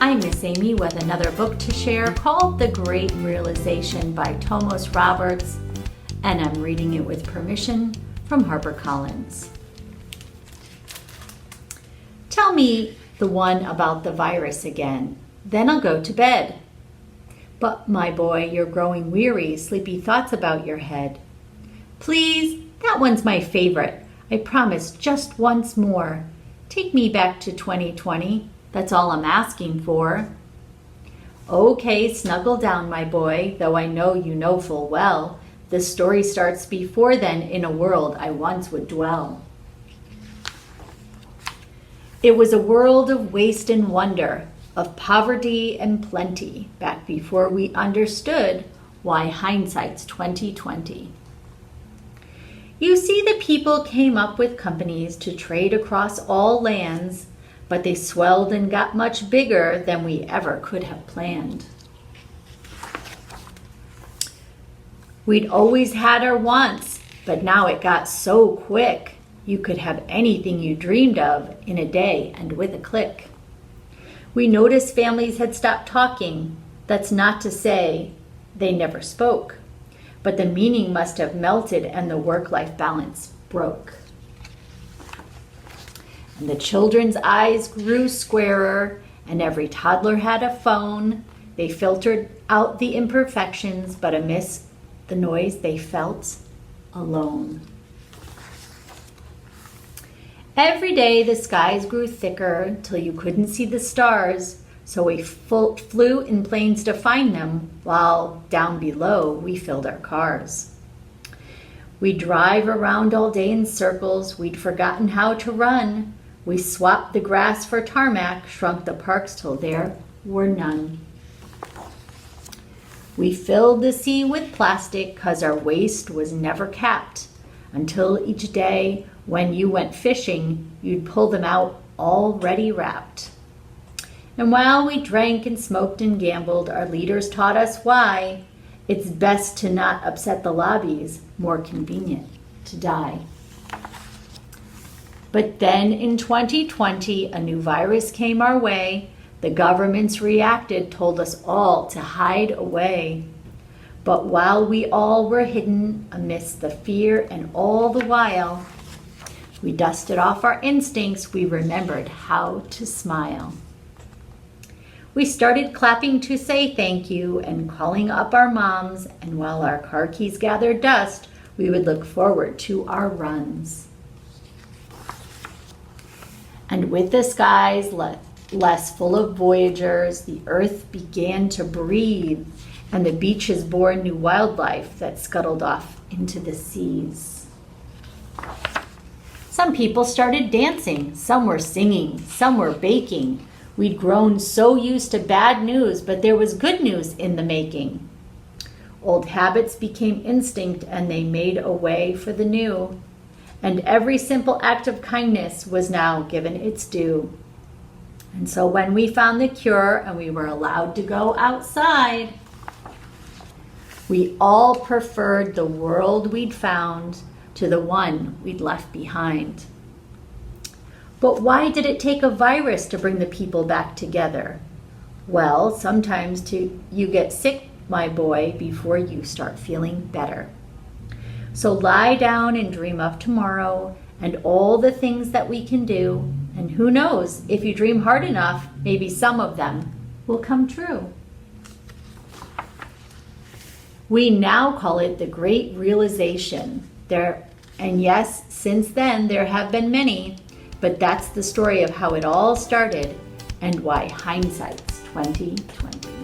I'm Miss Amy with another book to share called The Great Realization by Thomas Roberts, and I'm reading it with permission from HarperCollins. Tell me the one about the virus again, then I'll go to bed. But my boy, you're growing weary, sleepy thoughts about your head. Please, that one's my favorite. I promise just once more. Take me back to 2020. That's all I'm asking for. Okay, snuggle down, my boy, though I know you know full well the story starts before then in a world I once would dwell. It was a world of waste and wonder, of poverty and plenty, back before we understood why hindsight's 2020. You see, the people came up with companies to trade across all lands, but they swelled and got much bigger than we ever could have planned. We'd always had our wants, but now it got so quick. You could have anything you dreamed of in a day and with a click. We noticed families had stopped talking. That's not to say they never spoke, but the meaning must have melted and the work-life balance broke. And the children's eyes grew squarer, and every toddler had a phone. They filtered out the imperfections, but amidst the noise they felt alone. Every day the skies grew thicker till you couldn't see the stars, so we flew in planes to find them, while down below we filled our cars. We'd drive around all day in circles, we'd forgotten how to run. We swapped the grass for tarmac, shrunk the parks till there were none. We filled the sea with plastic 'cause our waste was never capped, until each day when you went fishing, you'd pull them out already wrapped. And while we drank and smoked and gambled, our leaders taught us why it's best to not upset the lobbies, more convenient to die. But then in 2020, a new virus came our way. The governments reacted, told us all to hide away. But while we all were hidden amidst the fear and all the while, we dusted off our instincts, we remembered how to smile. We started clapping to say thank you and calling up our moms, and while our car keys gathered dust, we would look forward to our runs. And with the skies less full of voyagers, the earth began to breathe, and the beaches bore new wildlife that scuttled off into the seas. Some people started dancing, some were singing, some were baking. We'd grown so used to bad news, but there was good news in the making. Old habits became instinct, and they made a way for the new. And every simple act of kindness was now given its due. And so when we found the cure and we were allowed to go outside, we all preferred the world we'd found to the one we'd left behind. But why did it take a virus to bring the people back together? Well, sometimes you get sick, my boy, before you start feeling better. So lie down and dream of tomorrow and all the things that we can do. And who knows, if you dream hard enough, maybe some of them will come true. We now call it the Great Realization. And yes, since then there have been many, but that's the story of how it all started and why hindsight's 2020.